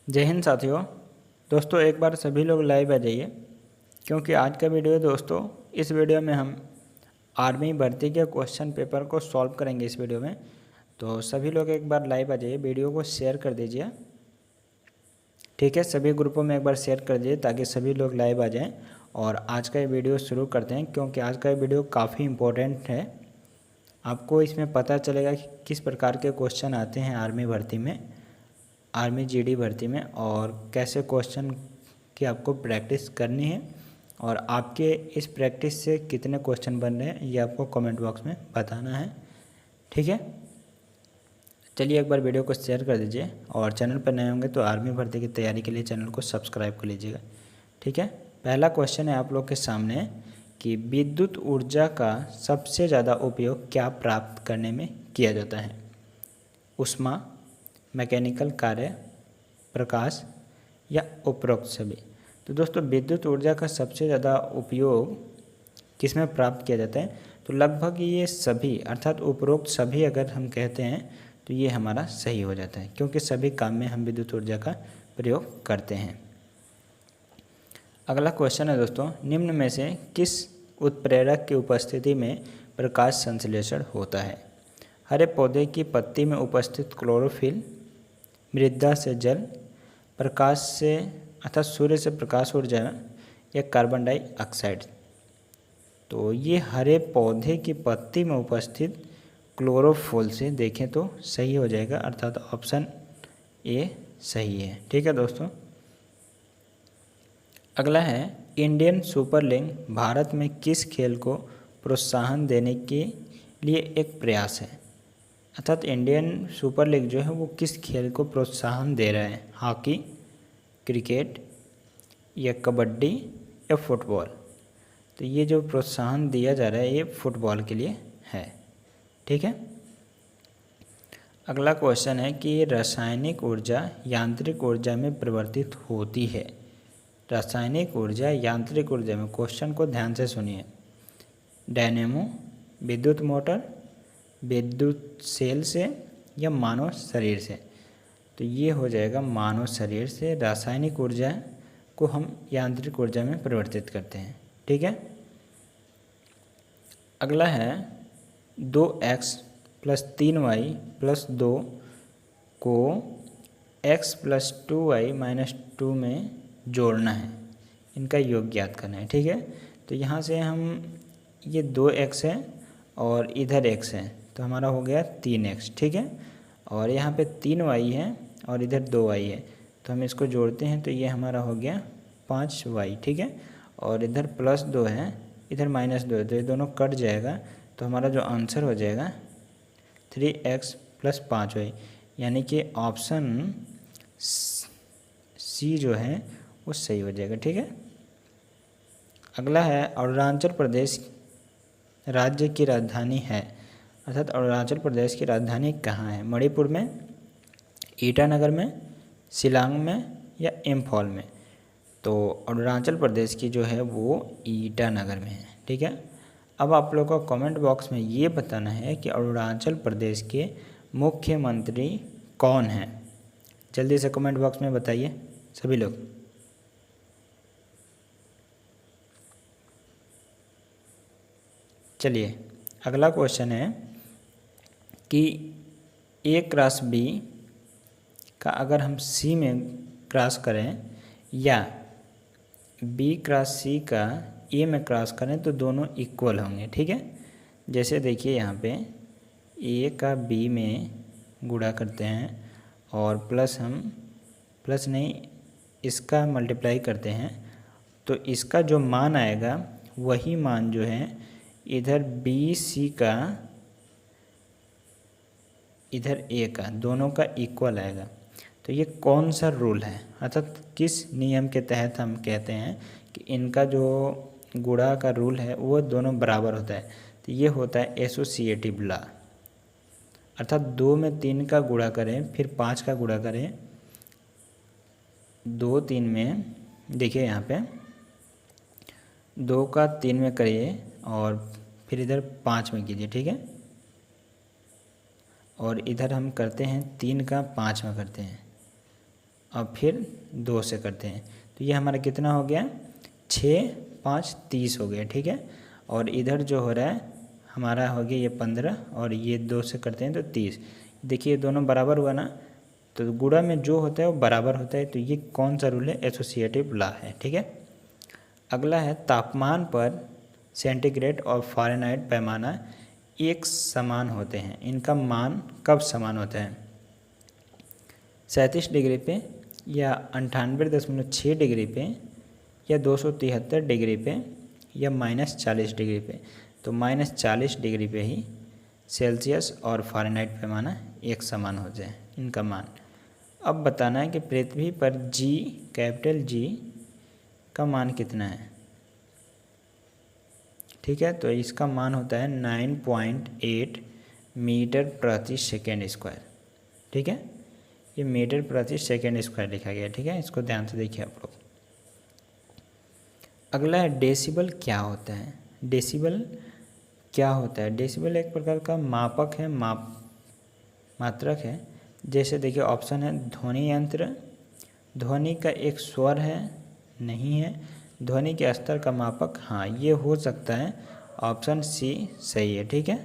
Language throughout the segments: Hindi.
जय हिंद साथियों। दोस्तों एक बार सभी लोग लाइव आ जाइए, क्योंकि आज का वीडियो दोस्तों इस वीडियो में हम आर्मी भर्ती के क्वेश्चन पेपर को सॉल्व करेंगे इस वीडियो में। तो सभी लोग एक बार लाइव आ जाइए, वीडियो को शेयर कर दीजिए। ठीक है, सभी ग्रुपों में एक बार शेयर कर दीजिए ताकि सभी लोग लाइव आ जाएं। और आज का ये वीडियो शुरू करते हैं, क्योंकि आज का ये वीडियो काफ़ी इम्पोर्टेंट है। आपको इसमें पता चलेगा कि किस प्रकार के क्वेश्चन आते हैं आर्मी भर्ती में, आर्मी जीडी भर्ती में, और कैसे क्वेश्चन की आपको प्रैक्टिस करनी है और आपके इस प्रैक्टिस से कितने क्वेश्चन बन रहे हैं ये आपको कमेंट बॉक्स में बताना है। ठीक है, चलिए एक बार वीडियो को शेयर कर दीजिए और चैनल पर नए होंगे तो आर्मी भर्ती की तैयारी के लिए चैनल को सब्सक्राइब कर लीजिएगा। ठीक है, पहला क्वेश्चन है आप लोग के सामने कि विद्युत ऊर्जा का सबसे ज़्यादा उपयोग क्या प्राप्त करने में किया जाता है? ऊष्मा, मैकेनिकल कार्य, प्रकाश या उपरोक्त सभी। तो दोस्तों विद्युत ऊर्जा का सबसे ज़्यादा उपयोग किस में प्राप्त किया जाता है? तो लगभग ये सभी, अर्थात उपरोक्त सभी अगर हम कहते हैं तो ये हमारा सही हो जाता है, क्योंकि सभी काम में हम विद्युत ऊर्जा का प्रयोग करते हैं। अगला क्वेश्चन है दोस्तों, निम्न में से किस उत्प्रेरक की उपस्थिति में प्रकाश संश्लेषण होता है? हरे पौधे की पत्ती में उपस्थित क्लोरोफिल, मृदा से जल, प्रकाश से अर्थात सूर्य से प्रकाश ऊर्जा, या कार्बन डाइऑक्साइड। तो ये हरे पौधे की पत्ती में उपस्थित क्लोरोफिल से देखें तो सही हो जाएगा, अर्थात ऑप्शन ए सही है। ठीक है दोस्तों, अगला है इंडियन सुपर लीग भारत में किस खेल को प्रोत्साहन देने के लिए एक प्रयास है? अर्थात इंडियन सुपर लीग जो है वो किस खेल को प्रोत्साहन दे रहा है? हॉकी, क्रिकेट या कबड्डी या फुटबॉल। तो ये जो प्रोत्साहन दिया जा रहा है ये फुटबॉल के लिए है। ठीक है, अगला क्वेश्चन है कि रासायनिक ऊर्जा यांत्रिक ऊर्जा में परिवर्तित होती है। रासायनिक ऊर्जा यांत्रिक ऊर्जा में, क्वेश्चन को ध्यान से सुनिए। डायनेमो, विद्युत मोटर, विद्युत सेल से या मानव शरीर से। तो ये हो जाएगा मानव शरीर से। रासायनिक ऊर्जा को हम यांत्रिक ऊर्जा में परिवर्तित करते हैं। ठीक है, अगला है 2x + 3y + 2 को x + 2y - 2 में जोड़ना है, इनका योग ज्ञात करना है। ठीक है, तो यहाँ से हम ये 2x है और इधर x है तो हमारा हो गया 3x। ठीक है, और यहाँ पे 3y है और इधर 2y है तो हम इसको जोड़ते हैं तो ये हमारा हो गया 5y। ठीक है, और इधर +2 है, इधर -2 है तो ये दोनों कट जाएगा तो हमारा जो आंसर हो जाएगा 3x + 5y, यानी कि ऑप्शन सी जो है वो सही हो जाएगा। ठीक है, अगला है अरुणाचल प्रदेश राज्य की राजधानी है। अर्थात अरुणाचल प्रदेश की राजधानी कहाँ है? मणिपुर में, ईटानगर में, शिलांग में या इम्फॉल में। तो अरुणाचल प्रदेश की जो है वो ईटानगर में है। ठीक है, अब आप लोगों को कमेंट बॉक्स में ये बताना है कि अरुणाचल प्रदेश के मुख्यमंत्री कौन हैं। जल्दी से कमेंट बॉक्स में बताइए सभी लोग। चलिए अगला क्वेश्चन है कि A×B का अगर हम C में क्रॉस करें या B×C का A में क्रॉस करें तो दोनों इक्वल होंगे। ठीक है, जैसे देखिए यहाँ पे A का B में गुणा करते हैं और प्लस नहीं, इसका मल्टीप्लाई करते हैं तो इसका जो मान आएगा वही मान जो है इधर BC का इधर A का, दोनों का इक्वल आएगा। तो ये कौन सा रूल है, अर्थात किस नियम के तहत हम कहते हैं कि इनका जो गुणा का रूल है वो दोनों बराबर होता है? तो ये होता है एसोसिएटिव लॉ। अर्थात 2 में 3 का गुणा करें फिर 5 का गुणा करें, 2 3 में, देखिए यहाँ पे 2 का 3 में करिए और फिर इधर 5 में कीजिए। ठीक है, और इधर हम करते हैं 3 का 5 में करते हैं और फिर 2 से करते हैं तो ये हमारा कितना हो गया, 6 5 30 हो गया, ठीक है। और इधर जो हो रहा है हमारा हो गया ये 15 और ये 2 से करते हैं तो 30। देखिए दोनों बराबर हुआ ना, तो गुणा में जो होता है वो बराबर होता है, तो ये कौन सा रूल है, एसोसिएटिव लॉ है, ठीक है। अगला है तापमान पर सेंटीग्रेड और फ़ारेनहाइट पैमाना एक समान होते हैं, इनका मान कब समान होता है, 37 डिग्री पे या 98.6 डिग्री पे या 273 डिग्री पे या -40 डिग्री पे। तो -40 डिग्री पे ही सेल्सियस और फ़ारेनहाइट पैमाना एक समान हो जाए इनका मान। अब बताना है कि पृथ्वी पर जी, कैपिटल जी का मान कितना है, ठीक है। तो इसका मान होता है 9.8 मीटर प्रति सेकेंड स्क्वायर, ठीक है। ये मीटर प्रति सेकेंड स्क्वायर लिखा गया है, ठीक है। इसको ध्यान से देखिए आप लोग। अगला है डेसिबल क्या होता है। डेसिबल क्या होता है, डेसिबल एक प्रकार का मापक है, मात्रक है। जैसे देखिए ऑप्शन है ध्वनि यंत्र, ध्वनि का एक स्वर है, नहीं है, ध्वनि के स्तर का मापक, हाँ ये हो सकता है, ऑप्शन सी सही है, ठीक है।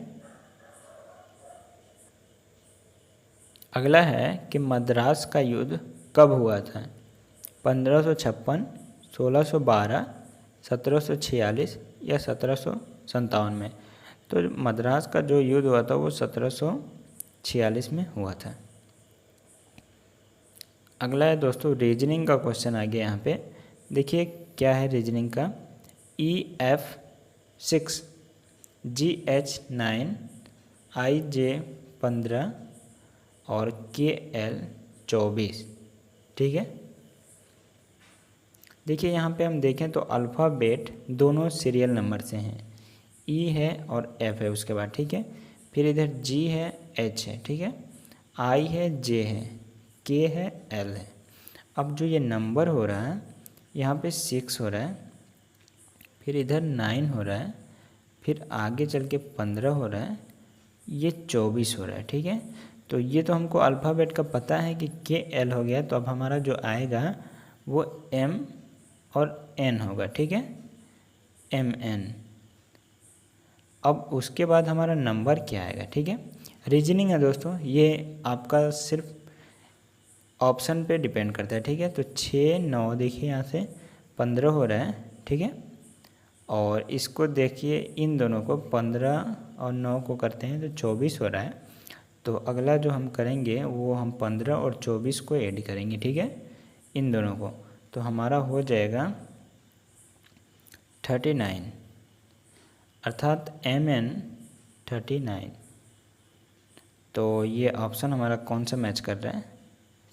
अगला है कि मद्रास का युद्ध कब हुआ था, 1556, 1612, 1746 या 1757 में। तो मद्रास का जो युद्ध हुआ था वो 1746 में हुआ था। अगला है दोस्तों रीजनिंग का क्वेश्चन आ गया यहाँ पे। देखिए क्या है रीजनिंग का, EF6, GH9, IJ15 और KL24, ठीक है। देखिए यहाँ पे हम देखें तो अल्फ़ाबेट दोनों सीरियल नंबर से हैं, E है और F है उसके बाद, ठीक है। फिर इधर G है, H है, ठीक है, I है, J है, K है, L है। अब जो ये नंबर हो रहा है यहाँ पे 6 हो रहा है, फिर इधर 9 हो रहा है, फिर आगे चल के 15 हो रहा है, ये 24 हो रहा है, ठीक है। तो ये तो हमको अल्फ़ाबेट का पता है कि KL हो गया, तो अब हमारा जो आएगा वो M और N होगा, ठीक है, MN। अब उसके बाद हमारा नंबर क्या आएगा, ठीक है। रीजनिंग है दोस्तों, ये आपका सिर्फ ऑप्शन पे डिपेंड करता है, ठीक है। तो 6 9 देखिए यहाँ से 15 हो रहा है, ठीक है। और इसको देखिए इन दोनों को 15 और 9 को करते हैं तो 24 हो रहा है। तो अगला जो हम करेंगे वो हम 15 और 24 को ऐड करेंगे, ठीक है, इन दोनों को। तो हमारा हो जाएगा 39, अर्थात MN 39। तो ये ऑप्शन हमारा कौन सा मैच कर रहा है,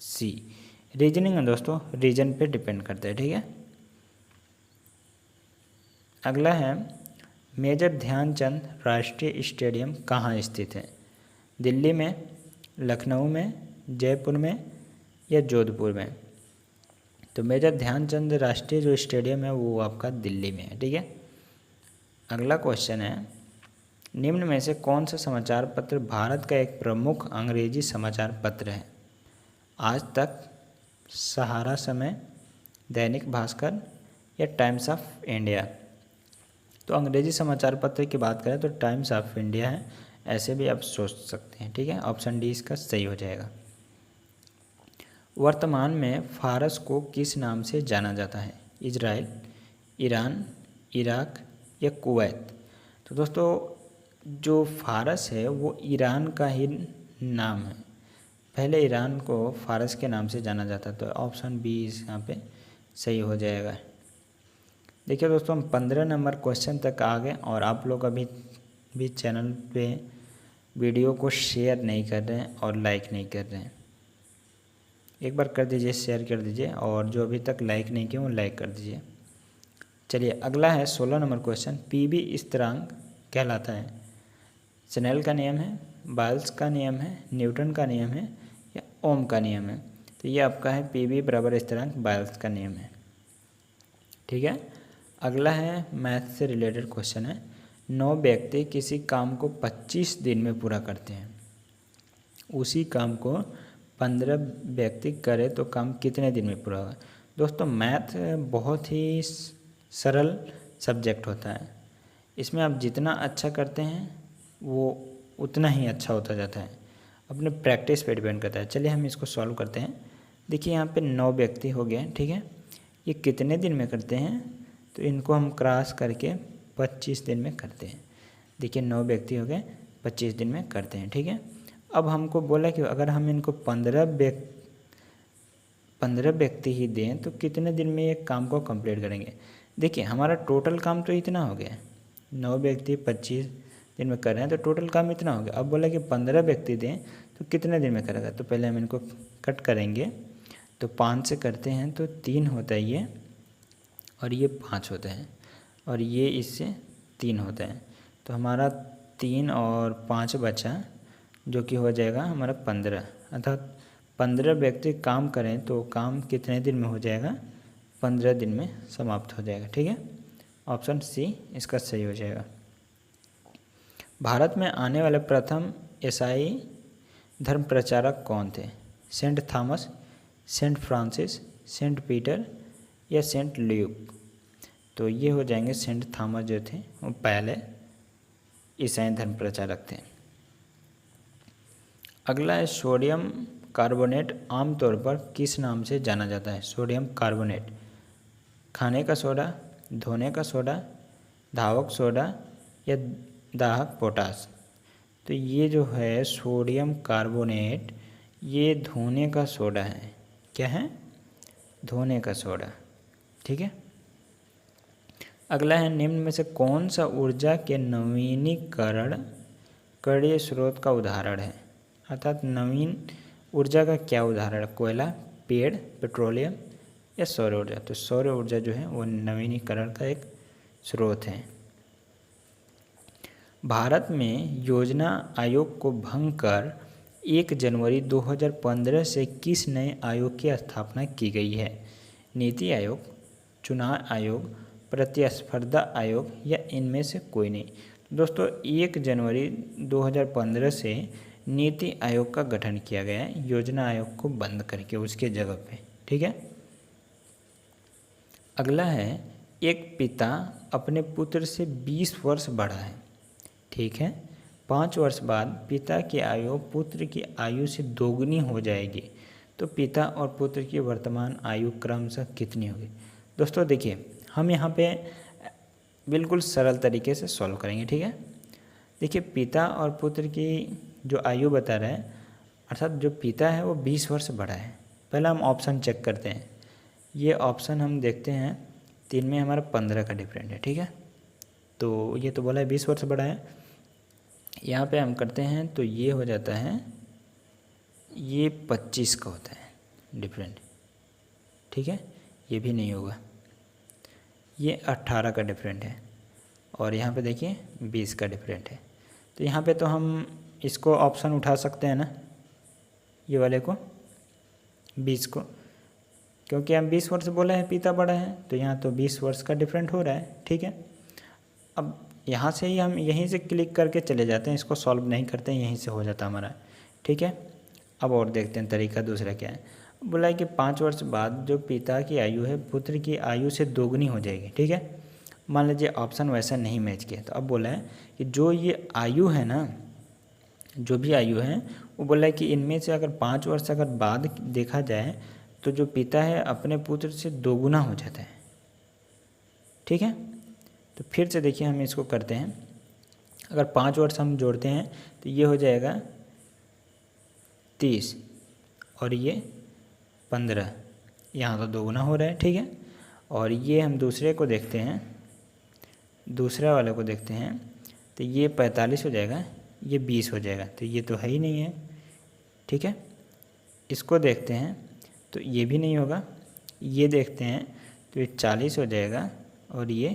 C। रीजनिंग है दोस्तों, रीजन पे डिपेंड करता है, ठीक है। अगला है मेजर ध्यानचंद राष्ट्रीय स्टेडियम कहाँ स्थित है, दिल्ली में, लखनऊ में, जयपुर में या जोधपुर में। तो मेजर ध्यानचंद राष्ट्रीय जो स्टेडियम है वो आपका दिल्ली में है, ठीक है। अगला क्वेश्चन है निम्न में से कौन सा समाचार पत्र भारत का एक प्रमुख अंग्रेजी समाचार पत्र है, आज तक, सहारा समय, दैनिक भास्कर या टाइम्स ऑफ इंडिया। तो अंग्रेजी समाचार पत्र की बात करें तो टाइम्स ऑफ इंडिया है, ऐसे भी आप सोच सकते हैं, ठीक है। ऑप्शन डी इसका सही हो जाएगा। वर्तमान में फारस को किस नाम से जाना जाता है, इजराइल, ईरान, इराक या कुवैत। तो दोस्तों जो फारस है वो ईरान का ही नाम है, पहले ईरान को फारस के नाम से जाना जाता, तो ऑप्शन बी यहाँ पे सही हो जाएगा। देखिए दोस्तों हम 15 नंबर क्वेश्चन तक आ गए और आप लोग अभी भी चैनल पे वीडियो को शेयर नहीं कर रहे हैं और लाइक नहीं कर रहे हैं। एक बार कर दीजिए, शेयर कर दीजिए, और जो अभी तक लाइक नहीं किए वो लाइक कर दीजिए। चलिए अगला है 16 नंबर क्वेश्चन, PV स्थिरांक कहलाता है, स्नेल का नियम है, बायल्स का नियम है, न्यूटन का नियम है या ओम का नियम है। तो ये आपका है PV बराबर स्थिरांक बायल्स का नियम है, ठीक है। अगला है मैथ से रिलेटेड क्वेश्चन है, 9 व्यक्ति किसी काम को 25 दिन में पूरा करते हैं, उसी काम को 15 व्यक्ति करे तो काम कितने दिन में पूरा होगा। दोस्तों मैथ बहुत ही सरल सब्जेक्ट होता है, इसमें आप जितना अच्छा करते हैं वो उतना ही अच्छा होता जाता है, अपने प्रैक्टिस पे डिपेंड करता है। चलिए हम इसको सॉल्व करते हैं। देखिए यहाँ पे 9 व्यक्ति हो गए, ठीक है। ये कितने दिन में करते हैं, तो इनको हम क्रॉस करके 25 दिन में करते हैं। देखिए 9 व्यक्ति हो गए, 25 दिन में करते हैं, ठीक है। अब हमको बोला कि अगर हम इनको 15 व्यक्ति ही दें तो कितने दिन में ये काम को कंप्लीट करेंगे। देखिए हमारा टोटल काम तो इतना हो गया, 9 व्यक्ति 25 दिन में कर रहे हैं तो टोटल काम इतना हो गया। अब बोला कि 15 व्यक्ति दें तो कितने दिन में करेगा, तो पहले हम इनको कट करेंगे। तो 5 से करते हैं तो 3 होता है ये, और ये 5 होता है, और ये इससे 3 होता है। तो हमारा 3 और 5 बचा, जो कि हो जाएगा हमारा 15। अर्थात 15 व्यक्ति काम करें तो काम कितने दिन में हो जाएगा, 15 दिन में समाप्त हो जाएगा, ठीक है। ऑप्शन सी इसका सही हो जाएगा। भारत में आने वाले प्रथम ईसाई धर्म प्रचारक कौन थे। Saint Thomas, saint Francis, saint Peter या सेंट ल्यूक। तो ये हो जाएंगे सेंट थॉमस जो थे वो पहले ईसाई धर्म प्रचारक थे। अगला है सोडियम कार्बोनेट आमतौर पर किस नाम से जाना जाता है। सोडियम कार्बोनेट, खाने का सोडा, धोने का सोडा, धावक सोडा या दाहक पोटास। तो ये जो है सोडियम कार्बोनेट, ये धोने का सोडा है। क्या है, धोने का सोडा, ठीक है। अगला है निम्न में से कौन सा ऊर्जा के नवीनीकरण कणीय स्रोत का उदाहरण है। अर्थात नवीन ऊर्जा का क्या उदाहरण है, कोयला, पेड़, पेट्रोलियम या सौर ऊर्जा। तो सौर ऊर्जा जो है वो नवीनीकरण का एक स्रोत है। भारत में योजना आयोग को भंग कर 1 जनवरी 2015 से किस नए आयोग की स्थापना की गई है। नीति आयोग, चुनाव आयोग, प्रतिस्पर्धा आयोग या इनमें से कोई नहीं। दोस्तों 1 जनवरी 2015 से नीति आयोग का गठन किया गया है, योजना आयोग को बंद करके उसके जगह पे, ठीक है। अगला है एक पिता अपने पुत्र से 20 वर्ष बड़ा है, ठीक है। 5 वर्ष बाद पिता की आयु पुत्र की आयु से दोगुनी हो जाएगी, तो पिता और पुत्र की वर्तमान आयु क्रमशः कितनी होगी। दोस्तों देखिए हम यहाँ पे बिल्कुल सरल तरीके से सॉल्व करेंगे, ठीक है। देखिए पिता और पुत्र की जो आयु बता रहा है, अर्थात जो पिता है वो 20 वर्ष बड़ा है। पहले हम ऑप्शन चेक करते हैं। ये ऑप्शन हम देखते हैं, 3 में हमारा 15 का डिफरेंट है, ठीक है। तो ये तो बोला है 20 वर्ष बड़ा है, यहाँ पे हम करते हैं तो ये हो जाता है, ये 25 का होता है डिफरेंट, ठीक है। ये भी नहीं होगा, ये 18 का डिफरेंट है, और यहाँ पे देखिए 20 का डिफरेंट है। तो यहाँ पे तो हम इसको ऑप्शन उठा सकते हैं ना, ये वाले को 20 को, क्योंकि हम 20 वर्ष बोला है पिता बड़ा है, तो यहाँ तो 20 वर्ष का डिफरेंट हो रहा है, ठीक है। अब यहाँ से ही हम यहीं से क्लिक करके चले जाते हैं, इसको सॉल्व नहीं करते हैं, यहीं से हो जाता हमारा, ठीक है। अब और देखते हैं तरीका दूसरा क्या है। बोला है कि 5 वर्ष बाद जो पिता की आयु है पुत्र की आयु से दोगुनी हो जाएगी, ठीक है। मान लीजिए ऑप्शन वैसा नहीं मैच किया, तो अब बोला है कि जो ये आयु है ना, जो भी आयु है वो बोला है कि इनमें से अगर 5 वर्ष अगर बाद देखा जाए तो जो पिता है अपने पुत्र से दोगुना हो जाता है, ठीक है। तो फिर से देखिए हम इसको करते हैं, अगर 5 वर्ष हम जोड़ते हैं तो ये हो जाएगा 30 और ये 15, यहाँ तो दोगुना हो रहा है, ठीक है। और ये हम दूसरे को देखते हैं, दूसरा वाले को देखते हैं तो ये 45 हो जाएगा, ये 20 हो जाएगा, तो ये तो है ही नहीं है, ठीक है। इसको देखते हैं तो ये भी नहीं होगा, ये देखते हैं तो ये 40 हो जाएगा और ये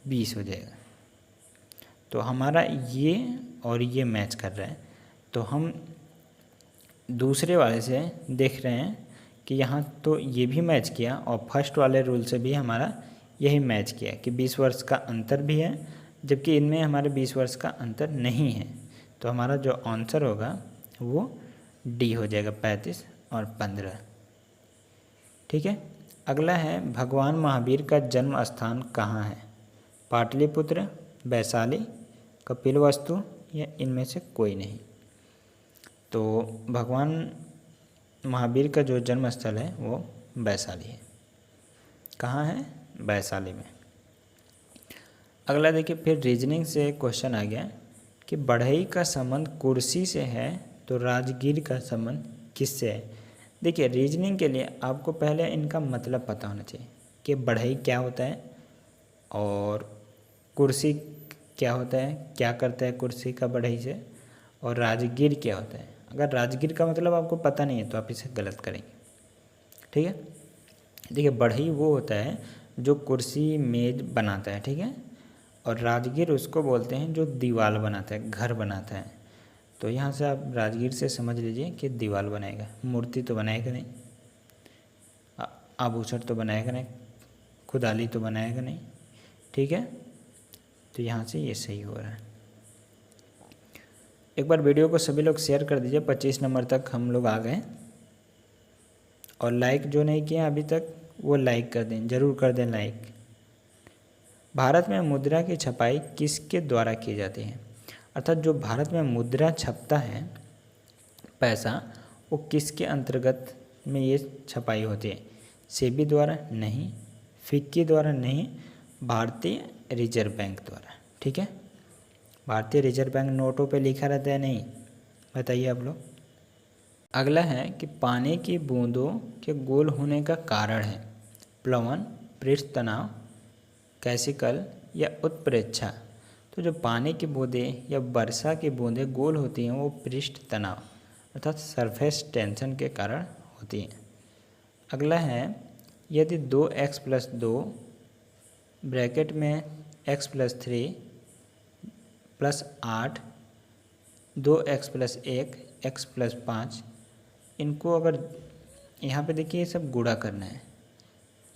20 हो जाएगा। तो हमारा ये और ये मैच कर रहा है, तो हम दूसरे वाले से देख रहे हैं कि यहाँ तो ये भी मैच किया और फर्स्ट वाले रूल से भी हमारा यही मैच किया कि 20 वर्ष का अंतर भी है, जबकि इनमें हमारे 20 वर्ष का अंतर नहीं है। तो हमारा जो आंसर होगा वो डी हो जाएगा, 35 और 15। ठीक है। अगला है भगवान महावीर का जन्म स्थान कहाँ है? पाटलिपुत्र, वैशाली, कपिलवस्तु या इनमें से कोई नहीं। तो भगवान महावीर का जो जन्म स्थल है वो वैशाली है। कहाँ है? वैशाली में। अगला देखिए, फिर रीजनिंग से क्वेश्चन आ गया कि बढ़ई का संबंध कुर्सी से है तो राजगीर का संबंध किससे है? देखिए, रीजनिंग के लिए आपको पहले इनका मतलब पता होना चाहिए कि बढ़ई क्या होता है और कुर्सी क्या होता है, क्या करता है कुर्सी का बढ़ई से, और राजगीर क्या होता है। अगर राजगीर का मतलब आपको पता नहीं है तो आप इसे गलत करेंगे। ठीक है। देखिए, बढ़ई वो होता है जो कुर्सी मेज बनाता है। ठीक है। और राजगीर उसको बोलते हैं जो दीवार बनाता है, घर बनाता है। तो यहाँ से आप राजगीर से समझ लीजिए कि दीवार बनाएगा, मूर्ति तो बनाएगा नहीं, आभूषण तो बनाएगा नहीं, खुदाली तो बनाएगा नहीं। ठीक है। तो यहाँ से ये सही हो रहा है। एक बार वीडियो को सभी लोग शेयर कर दीजिए, 25 नंबर तक हम लोग आ गए। और लाइक जो नहीं किए अभी तक वो लाइक कर दें, ज़रूर कर दें लाइक। भारत में मुद्रा की छपाई किसके द्वारा की जाती है? अर्थात जो भारत में मुद्रा छपता है, पैसा, वो किसके अंतर्गत में ये छपाई होती है? सेबी द्वारा नहीं, फिक्की द्वारा नहीं, भारतीय रिजर्व बैंक द्वारा। ठीक है। भारतीय रिजर्व बैंक नोटों पे लिखा रहता है नहीं? बताइए आप लोग। अगला है कि पानी की बूंदों के गोल होने का कारण है प्लवन, पृष्ठ तनाव, कैसिकल या उत्प्रेक्षा। तो जो पानी की बूंदें या वर्षा की बूंदें गोल होती हैं वो पृष्ठ तनाव अर्थात सरफेस टेंशन के कारण होती हैं। अगला है यदि 2x+2 ब्रैकेट में x+3 +8 2x+1 x+5 इनको अगर यहाँ पे देखिए ये सब गुणा करना है,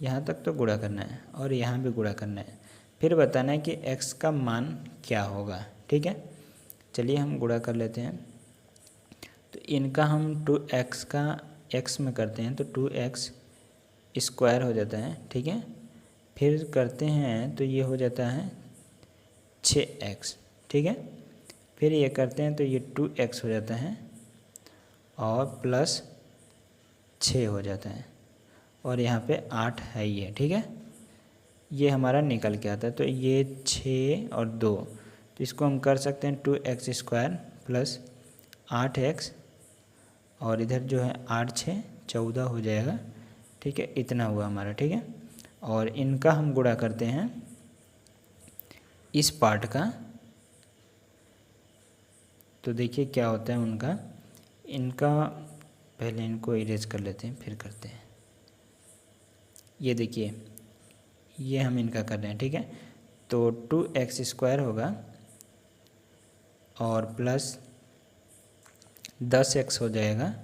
यहाँ तक तो गुणा करना है और यहाँ भी गुणा करना है, फिर बताना है कि x का मान क्या होगा। ठीक है। चलिए हम गुणा कर लेते हैं। तो इनका हम 2x का x में करते हैं तो 2x स्क्वायर हो जाता है। ठीक है। फिर करते हैं तो ये हो जाता है 6x। ठीक है। फिर ये करते हैं तो ये 2x हो जाता है और प्लस 6 हो जाता है और यहाँ पे 8 है ये। ठीक है। ये हमारा निकल के आता है। तो ये 6 और 2, तो इसको हम कर सकते हैं 2x² प्लस 8x और इधर जो है 8 6 14 हो जाएगा। ठीक है। इतना हुआ हमारा। ठीक है। और इनका हम गुणा करते हैं इस पार्ट का, तो देखिए क्या होता है उनका। इनका पहले इनको इरेज कर लेते हैं फिर करते हैं। ये देखिए ये हम इनका कर रहे हैं। ठीक है। तो 2x² होगा और प्लस 10x हो जाएगा,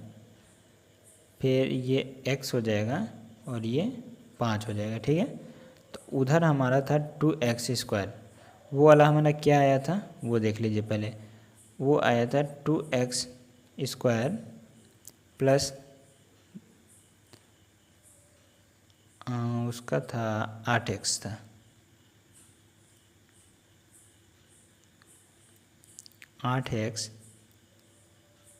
फिर ये x हो जाएगा और ये 5 हो जाएगा। ठीक है। तो उधर हमारा था 2x², वो वाला हमारा क्या आया था वो देख लीजिए पहले। वो आया था 2x² प्लस उसका था 8x था, 8x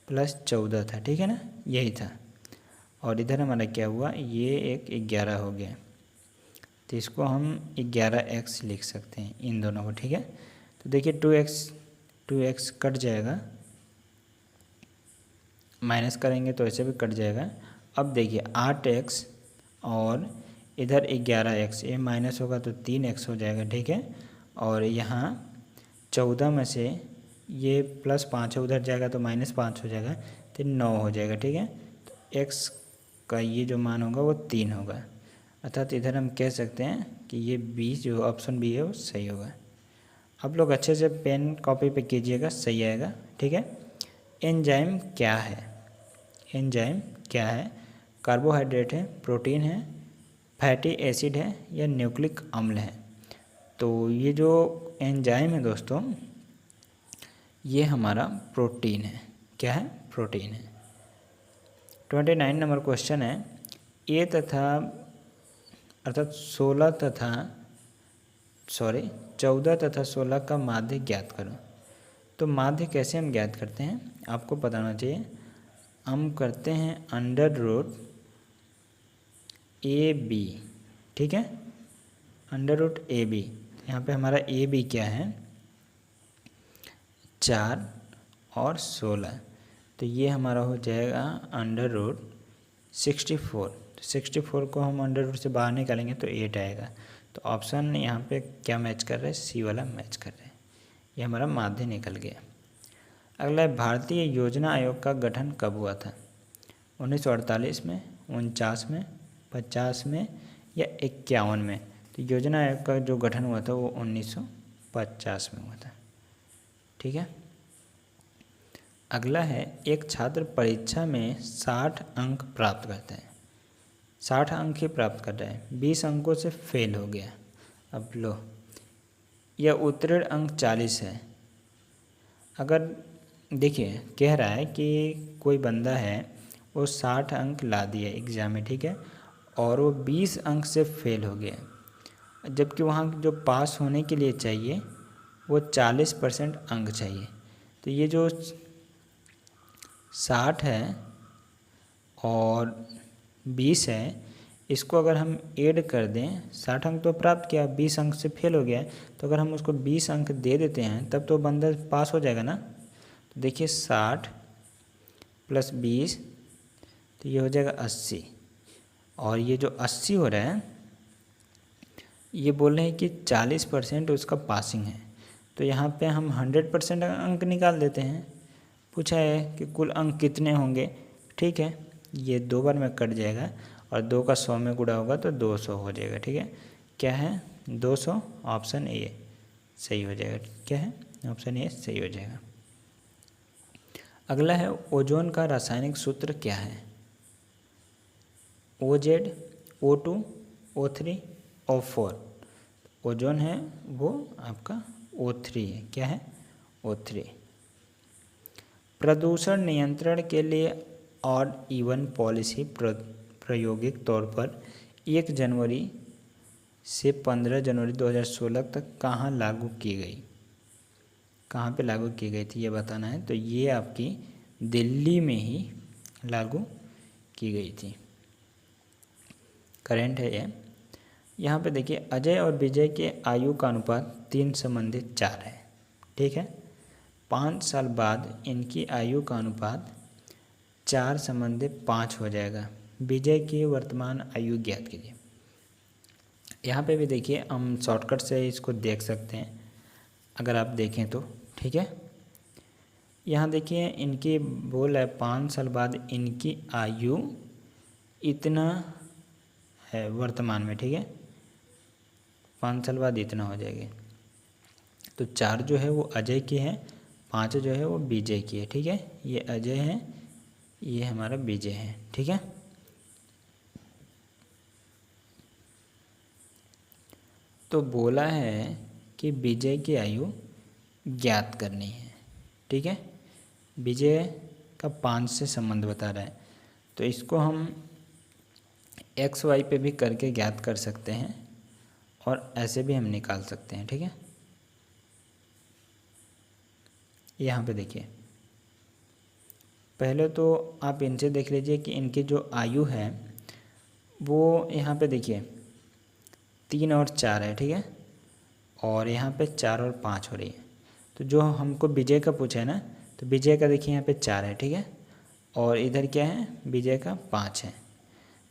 प्लस 14 था। ठीक है ना, यही था। और इधर हमारा क्या हुआ, ये एक 11 हो गया, तो इसको हम 11x लिख सकते हैं इन दोनों को। ठीक है। तो देखिए 2x कट जाएगा, माइनस करेंगे तो ऐसे भी कट जाएगा। अब देखिए 8x और इधर 11x, ये माइनस होगा तो 3x हो जाएगा। ठीक है। और यहाँ 14 में से ये +5 है, उधर जाएगा तो -5 हो जाएगा, तो 9 हो जाएगा। ठीक है। तो x का ये जो मान होगा वो 3 होगा, अर्थात इधर हम कह सकते हैं कि ये बी जो ऑप्शन बी है वो सही होगा। आप लोग अच्छे से पेन कॉपी पे कीजिएगा, सही आएगा। ठीक है। एंजाइम क्या है? एंजाइम क्या है? कार्बोहाइड्रेट है, प्रोटीन है, फैटी एसिड है या न्यूक्लिक अम्ल है? तो ये जो एंजाइम है दोस्तों, ये हमारा प्रोटीन है। क्या है? प्रोटीन है। 29 नंबर क्वेश्चन है, ए तथा अर्थात 14 तथा 16 का माध्य ज्ञात करो। तो माध्य कैसे हम ज्ञात करते हैं आपको पता होना चाहिए। हम करते हैं अंडर रूट ए बी, ठीक है, अंडर रूट ए बी। यहाँ पर हमारा ए बी क्या है, 4 और 16, तो ये हमारा हो जाएगा अंडर रूट 64। तो 64 को हम अंडर रूट से बाहर निकालेंगे तो 8 आएगा। तो ऑप्शन यहाँ पे क्या मैच कर रहा है, सी वाला मैच कर रहा है। ये हमारा माध्य निकल गया। अगला है, भारतीय योजना आयोग का गठन कब हुआ था? 1948 में, 49 में, 50 में या 51 में? तो योजना आयोग का जो गठन हुआ था वो 1950 में हुआ था, ठीक है। अगला है, एक छात्र परीक्षा में 60 अंक प्राप्त करता है, 60 अंक ही प्राप्त कर रहा है, 20 अंकों से फेल हो गया। अब लो, यह उत्तीर्ण अंक 40 है। अगर देखिए कह रहा है कि कोई बंदा है वो 60 अंक ला दिया एग्ज़ाम में, ठीक है, और वो 20 अंक से फेल हो गया, जबकि वहाँ जो पास होने के लिए चाहिए वो 40% अंक चाहिए। तो ये जो 60 है और 20 है, इसको अगर हम ऐड कर दें, 60 अंक तो प्राप्त किया, 20 अंक से फेल हो गया, तो अगर हम उसको 20 अंक दे देते हैं तब तो बंदा पास हो जाएगा ना। तो देखिए 60 + 20 तो ये हो जाएगा 80, और ये जो 80 हो रहा है ये बोल रहे हैं कि 40% उसका पासिंग है। तो यहाँ पे हम 100% अंक निकाल देते हैं। पूछा है कि कुल अंक कितने होंगे, ठीक है, ये 2 बार में कट जाएगा और 2 का 100 में गुणा होगा तो 200 हो जाएगा, ठीक है। क्या है, 200, ऑप्शन ए सही हो जाएगा। क्या है, ऑप्शन ए सही हो जाएगा। अगला है, ओजोन का रासायनिक सूत्र क्या है? OZ, O2, O3, O4। Ozone है वो आपका O3 है। क्या है, O3। प्रदूषण नियंत्रण के लिए ऑड इवन पॉलिसी प्रायोगिक तौर पर 1 जनवरी से 15 जनवरी 2016 तक कहाँ लागू की गई? कहाँ पे लागू की गई थी ये बताना है। तो ये आपकी दिल्ली में ही लागू की गई थी, करेंट है ये। यहाँ पे देखिए, अजय और विजय के आयु का अनुपात 3:4 है, ठीक है। 5 साल बाद इनकी आयु का अनुपात 4:5 हो जाएगा। विजय की वर्तमान आयु ज्ञात कीजिए। यहाँ पे भी देखिए हम शॉर्टकट से इसको देख सकते हैं अगर आप देखें तो, ठीक है। यहाँ देखिए इनकी बोल है 5 साल बाद इनकी आयु इतना है वर्तमान में, ठीक है, 5 साल बाद इतना हो जाएगी। तो 4 जो है वो अजय की है, 5 जो है वो विजय की है, ठीक है। ये अजय है, ये हमारा विजय है, ठीक है। तो बोला है कि विजय की आयु ज्ञात करनी है, ठीक है। विजय का 5 से संबंध बता रहा है, तो इसको हम XY पे भी करके ज्ञात कर सकते हैं और ऐसे भी हम निकाल सकते हैं, ठीक है। यहाँ पे देखिए, पहले तो आप इनसे देख लीजिए कि इनकी जो आयु है वो यहाँ पे देखिए 3 और 4 है, ठीक है, और यहाँ पे 4 और 5 हो रही है। तो जो हमको विजय का पूछा है ना, तो विजय का देखिए यहाँ पे 4 है, ठीक है, और इधर क्या है, विजय का 5 है।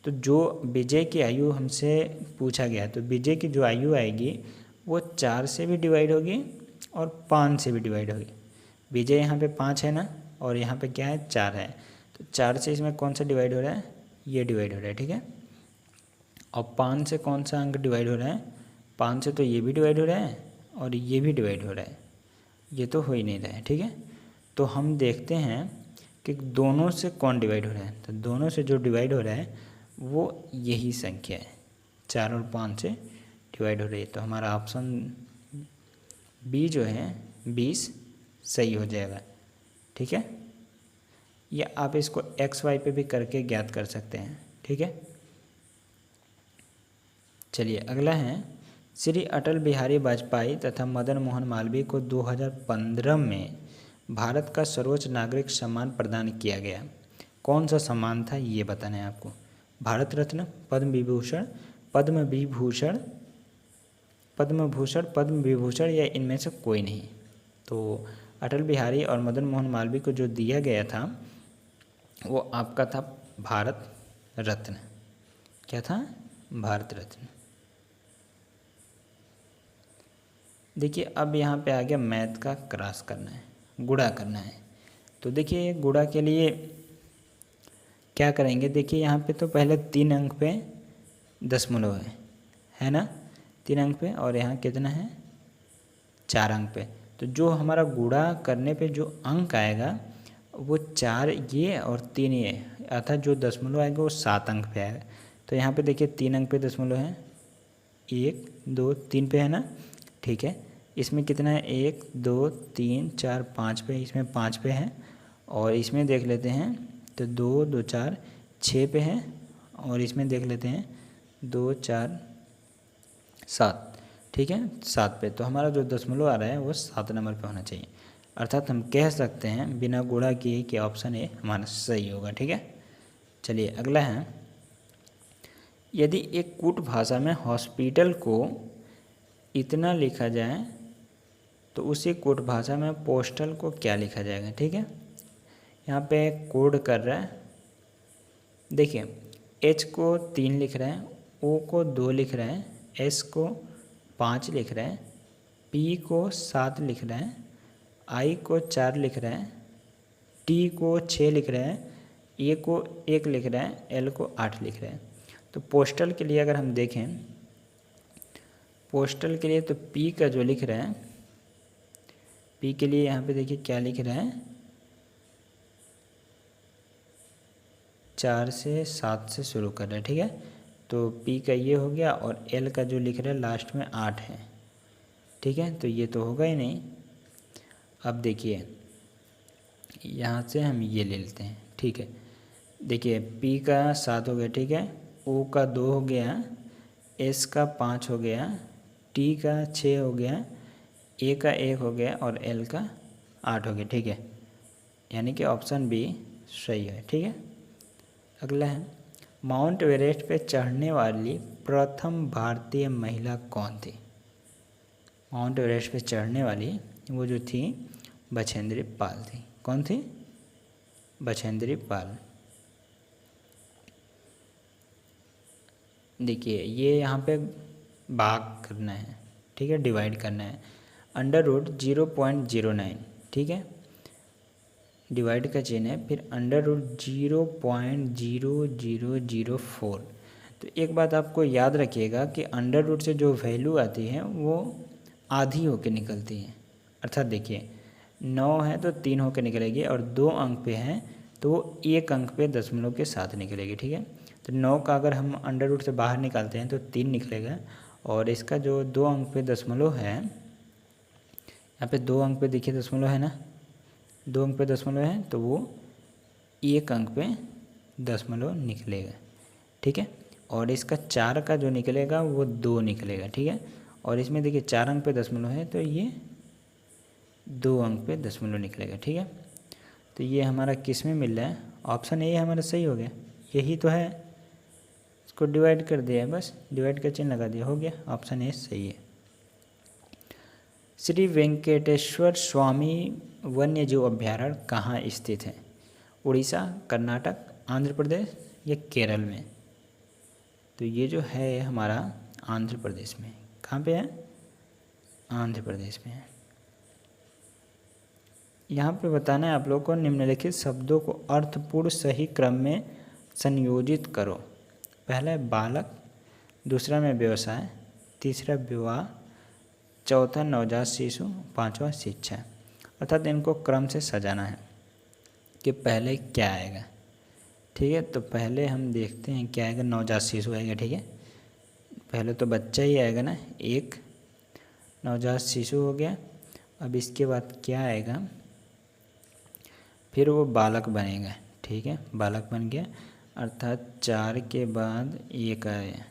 तो जो विजय की आयु हमसे पूछा गया, तो विजय की जो आयु आएगी वो 4 से भी डिवाइड होगी और 5 से भी डिवाइड होगी। विजय यहाँ पे 5 है ना, और यहाँ पे क्या है, 4 है, तो 4 से इसमें कौन सा डिवाइड हो रहा है, ये डिवाइड हो रहा है, ठीक है। और 5 से कौन सा अंक डिवाइड हो रहा है, 5 से तो ये भी डिवाइड हो रहा है और ये भी डिवाइड हो रहा है, ये तो हो ही नहीं रहा है, ठीक है। तो हम देखते हैं कि दोनों से कौन डिवाइड हो रहा है। तो दोनों से जो डिवाइड हो रहा है वो यही संख्या है, 4 और 5 से डिवाइड हो रही है। तो हमारा ऑप्शन बी जो है 20 सही हो जाएगा, ठीक है। या आप इसको एक्स वाई पे भी करके ज्ञात कर सकते हैं। ठीक है, चलिए अगला है, श्री अटल बिहारी वाजपेयी तथा मदन मोहन मालवीय को 2015 में भारत का सर्वोच्च नागरिक सम्मान प्रदान किया गया। कौन सा सम्मान था ये बताना है आपको। भारत रत्न, पद्म विभूषण, पद्म विभूषण, पद्म भूषण, पद्म विभूषण या इनमें से कोई नहीं। तो अटल बिहारी और मदन मोहन मालवीय को जो दिया गया था वो आपका था भारत रत्न। क्या था? भारत रत्न। देखिए अब यहाँ पे आ गया मैथ का क्रॉस करना है, गुणा करना है। तो देखिए गुणा के लिए क्या करेंगे, देखिए यहाँ पे तो पहले 3 अंक पे दशमलव है ना, 3 अंक पे, और यहाँ कितना है 4 अंक पे। तो जो हमारा गुणा करने पे जो अंक आएगा वो 4 ये और 3 ये, अर्थात जो दशमलव आएगा वो 7 अंक पे आएगा। तो यहाँ पे देखिए 3 अंक पे दशमलव है, 1 2 3 पे है ना। ठीक है, इसमें कितना है 1 2 3 4 5 पे, इसमें 5 पे है। और इसमें देख लेते हैं तो 2 2 4 6 पे है, और इसमें देख लेते हैं 2 4 7। ठीक है, 7 पे। तो हमारा जो दशमलव आ रहा है वो 7 नंबर पे होना चाहिए। अर्थात हम कह सकते हैं बिना गुणा किए कि ऑप्शन ए हमारा सही होगा। ठीक है, चलिए अगला है, यदि एक कूट भाषा में हॉस्पिटल को इतना लिखा जाए तो उसी कूट भाषा में पोस्टल को क्या लिखा जाएगा। ठीक है, यहाँ पे कोड कर रहा है, देखिए एच को 3 लिख रहा है, ओ को 2 लिख रहा है, एस को 5 लिख रहा है, पी को 7 लिख रहा है, आई को 4 लिख रहा है, टी को 6 लिख रहा है, ए को 1 लिख रहा है, एल को 8 लिख रहा है। तो पोस्टल के लिए अगर हम देखें, पोस्टल के लिए तो पी का जो लिख रहा है, पी के लिए यहाँ पे देखिए क्या लिख रहा है, 4 से 7 से शुरू कर रहा है। ठीक है, तो पी का ये हो गया, और एल का जो लिख रहा है लास्ट में 8 है। ठीक है, तो ये तो होगा ही नहीं। अब देखिए यहाँ से हम ये ले लेते हैं। ठीक है, देखिए पी का 7 हो गया, ठीक है, ओ का 2 हो गया, एस का 5 हो गया, टी का 6 हो गया, ए का 1 हो गया, और एल का 8 हो गया। ठीक है, यानी कि ऑप्शन बी सही है। ठीक है, अगला है, माउंट एवरेस्ट पे चढ़ने वाली प्रथम भारतीय महिला कौन थी। माउंट एवरेस्ट पे चढ़ने वाली वो जो थी बछेंद्री पाल थी। कौन थी? बछेंद्री पाल। देखिए ये यहाँ पे भाग करना है। ठीक है, डिवाइड करना है, √0.09। ठीक है, डिवाइड का चिन्ह है, फिर √0.0004। तो एक बात आपको याद रखिएगा कि अंडर रूट से जो वैल्यू आती है वो आधी होके निकलती है। अर्थात देखिए 9 है तो 3 होके निकलेगी, और 2 अंक पे है तो वो 1 अंक पे दशमलव के साथ निकलेगी। ठीक है, तो 9 का अगर हम अंडर रूट से बाहर निकालते हैं तो 3 निकलेगा, और इसका जो 2 अंक पे दशमलव है, यहाँ पे 2 अंक पे देखिए दशमलव है ना, 2 अंक पे दशमलव है तो वो 1 अंक पे दशमलव निकलेगा। ठीक है, और इसका 4 का जो निकलेगा वो 2 निकलेगा। ठीक है, और इसमें देखिए 4 अंक पे दशमलव है तो ये 2 अंक पे दशमलव निकलेगा। ठीक है, तो ये हमारा किस में मिल रहा है, ऑप्शन ए हमारा सही हो गया, यही तो है। इसको डिवाइड कर दिया है, बस डिवाइड का चिन्ह लगा दिया, हो गया, ऑप्शन ए सही है। श्री वेंकटेश्वर स्वामी वन्यजीव अभ्यारण्य कहाँ स्थित है। उड़ीसा, कर्नाटक, आंध्र प्रदेश या केरल में। तो ये जो है हमारा आंध्र प्रदेश में। कहाँ पे है? आंध्र प्रदेश में है। यहाँ पे बताना है आप लोग को, निम्नलिखित शब्दों को अर्थपूर्ण सही क्रम में संयोजित करो। पहला है बालक, दूसरा में व्यवसाय, तीसरा विवाह, चौथा नवजात शिशु, पांचवा शिक्षा। अर्थात इनको क्रम से सजाना है कि पहले क्या आएगा। ठीक है, तो पहले हम देखते हैं क्या आएगा, नवजात शिशु आएगा। ठीक है, पहले तो बच्चा ही आएगा ना, एक नवजात शिशु हो गया। अब इसके बाद क्या आएगा, फिर वो बालक बनेगा, ठीक है, बालक बन गया, अर्थात 4 के बाद 1 आया,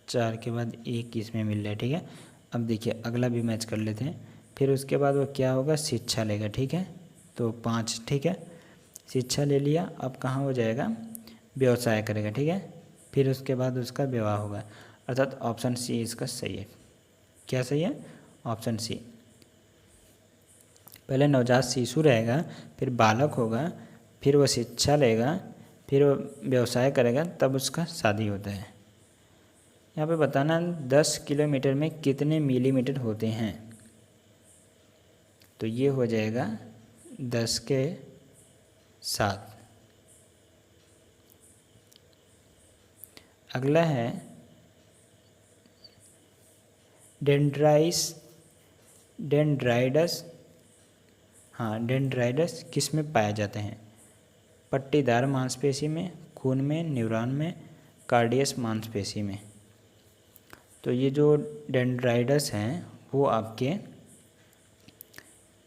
4 के बाद 1 इसमें मिल रहा है, ठीक है। अब देखिए अगला भी मैच कर लेते हैं। फिर उसके बाद वो क्या होगा, शिक्षा लेगा, ठीक है, तो 5, ठीक है, शिक्षा ले लिया। अब कहाँ हो जाएगा, व्यवसाय करेगा, ठीक है। फिर उसके बाद उसका विवाह होगा, अर्थात ऑप्शन सी इसका सही है। क्या सही है, ऑप्शन सी। पहले नवजात शिशु रहेगा, फिर बालक होगा, फिर वो शिक्षा लेगा, फिर वो व्यवसाय करेगा, तब उसका शादी होता है। यहाँ पे बताना 10 किलोमीटर में कितने मिलीमीटर होते हैं, तो ये हो जाएगा 10 के 7। अगला है डेंड्राइडस। हाँ, डेंड्राइडस किस में पाए जाते हैं, पट्टीदार मांसपेशी में, खून में, न्यूरॉन में, कार्डियस मांसपेशी में। तो ये जो डेंड्राइडस हैं वो आपके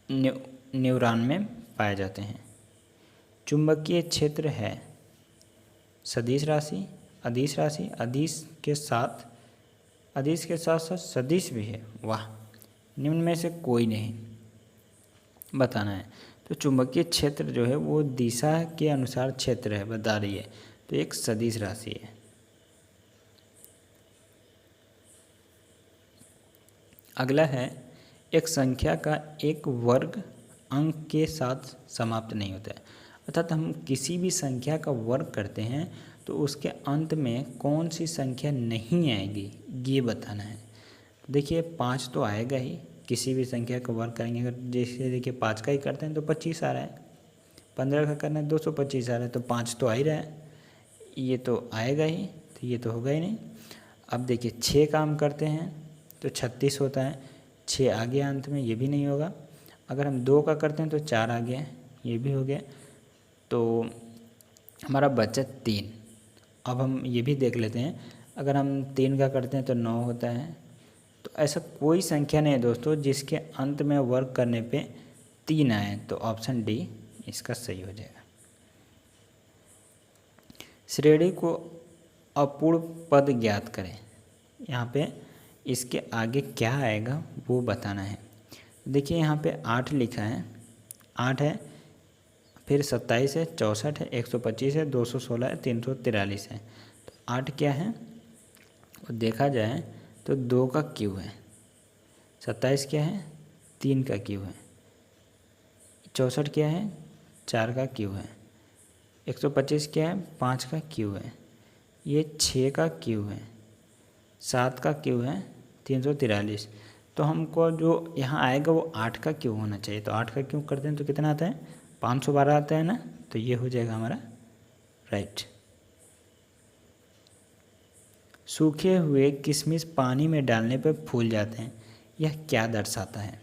न्यूरॉन में पाए जाते हैं। चुंबकीय क्षेत्र है सदिश राशि, अदिश राशि, अदिश के साथ साथ सदिश भी है, वाह, निम्न में से कोई नहीं बताना है। तो चुंबकीय क्षेत्र जो है वो दिशा के अनुसार क्षेत्र है, बता रही है, तो एक सदिश राशि है। अगला है एक संख्या का एक वर्ग अंक के साथ समाप्त नहीं होता है, अर्थात हम किसी भी संख्या का वर्ग करते हैं तो उसके अंत में कौन सी संख्या नहीं आएगी ये बताना है। देखिए 5 तो आएगा ही, किसी भी संख्या का वर्ग करेंगे, अगर जैसे देखिए 5 का ही करते हैं तो 25 आ रहा है, 15 का करना है 225 आ रहा है, तो 5 तो आ ही रहा है, ये तो आएगा ही, तो ये तो होगा ही नहीं। अब देखिए 6 का हम करते हैं तो 36 होता है, 6 आ गया अंत में, ये भी नहीं होगा। अगर हम 2 का करते हैं तो 4 आ गया, ये भी हो गया, तो हमारा बचा 3। अब हम ये भी देख लेते हैं, अगर हम 3 का करते हैं तो 9 होता है। तो ऐसा कोई संख्या नहीं है दोस्तों जिसके अंत में वर्ग करने पे 3 आए, तो ऑप्शन डी इसका सही हो जाएगा। श्रेणी को अपूर्ण पद ज्ञात करें, यहाँ पे इसके आगे क्या आएगा वो बताना है। देखिए यहाँ पे 8 लिखा है, 8 है, फिर 27 है, 64 है, 125 है, 216 है, 343 है। तो 8 क्या है, और देखा जाए तो 2 का क्यू है, 27 क्या है, 3 का क्यू है, 64 क्या है, 4 का क्यू है, 125 क्या है, 5 का क्यू है, ये 6 का क्यू है, 7 का क्यू है, 343। तो हमको जो यहाँ आएगा वो 8 का क्यू होना चाहिए, तो 8 का क्यू करते हैं तो कितना आता है, 512 आता है ना, तो ये हो जाएगा हमारा राइट। सूखे हुए किशमिश पानी में डालने पर फूल जाते हैं, यह क्या दर्शाता है।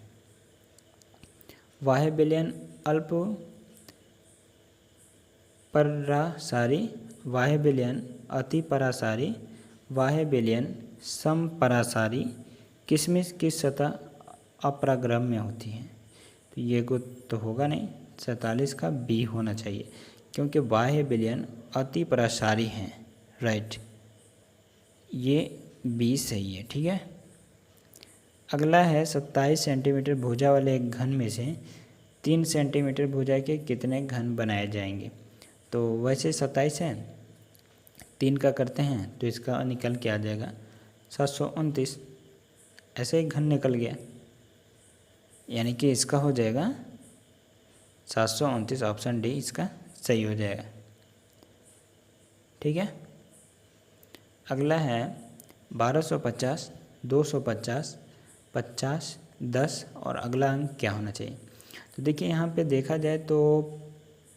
वाह्य विलयन अल्प परासारी, वाह्य विलयन अति परासारी, वाह्य विलयन समपरासारी, किशमिश की सतह अपराग्रम्य होती है। तो ये तो होगा नहीं, 47 का बी होना चाहिए, क्योंकि बाह्य विलयन अति परासारी हैं, राइट, ये बी सही है, ठीक है। अगला है 27 सेंटीमीटर भुजा वाले एक घन में से 3 सेंटीमीटर भुजा के कितने घन बनाए जाएंगे। तो वैसे 27 है, 3 का करते हैं तो इसका निकल के आ जाएगा 729, ऐसे ही घन निकल गया, यानी कि इसका हो जाएगा 729, ऑप्शन डी इसका सही हो जाएगा, ठीक है। अगला है 1250, 250, 50, 10 और अगला अंक क्या होना चाहिए। तो देखिए यहाँ पे देखा जाए तो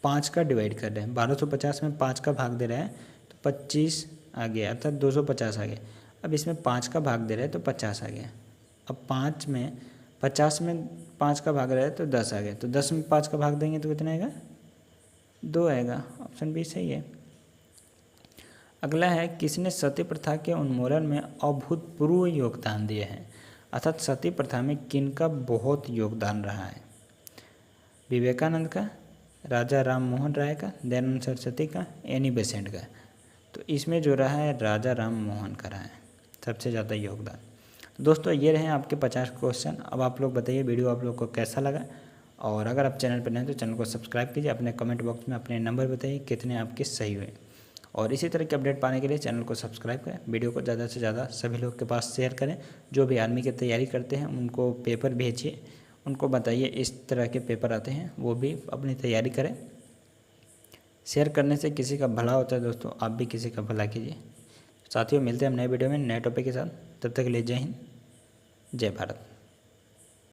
5 का डिवाइड कर रहे हैं, 1250 में 5 का भाग दे रहा है तो 25 आ गया, अर्थात 250 आ गया। अब इसमें 5 का भाग दे रहा है तो 50 आ गया। अब 5 में 50 में 5 का भाग रहा है तो 10 आ गया, तो 10 में 5 का भाग देंगे तो कितना आएगा, 2 आएगा, ऑप्शन बी सही है। अगला है किसने सती प्रथा के उन्मूलन में अभूतपूर्व योगदान दिए हैं, अर्थात सती प्रथा में किनका बहुत योगदान रहा है। विवेकानंद का, राजा राम मोहन राय का, दयानंद सरस्वती का, एनी बेसेंट का। तो इसमें जो रहा है राजा राम मोहन का रहा है सबसे ज़्यादा योगदान। तो दोस्तों ये रहे आपके 50 क्वेश्चन। अब आप लोग बताइए वीडियो आप लोग को कैसा लगा, और अगर आप चैनल पर नए हैं तो चैनल को सब्सक्राइब कीजिए। अपने कमेंट बॉक्स में अपने नंबर बताइए कितने आपके सही हुए, और इसी तरह के अपडेट पाने के लिए चैनल को सब्सक्राइब करें। वीडियो को ज़्यादा से ज़्यादा सभी लोग के पास शेयर करें। जो भी आर्मी की तैयारी करते हैं उनको पेपर भेजिए, उनको बताइए इस तरह के पेपर आते हैं, वो भी अपनी तैयारी करें। शेयर करने से किसी का भला होता है दोस्तों, आप भी किसी का भला कीजिए। साथियों मिलते हैं हम नए वीडियो में नए टॉपिक के साथ, तब तक के लिए जय हिंद, जय भारत।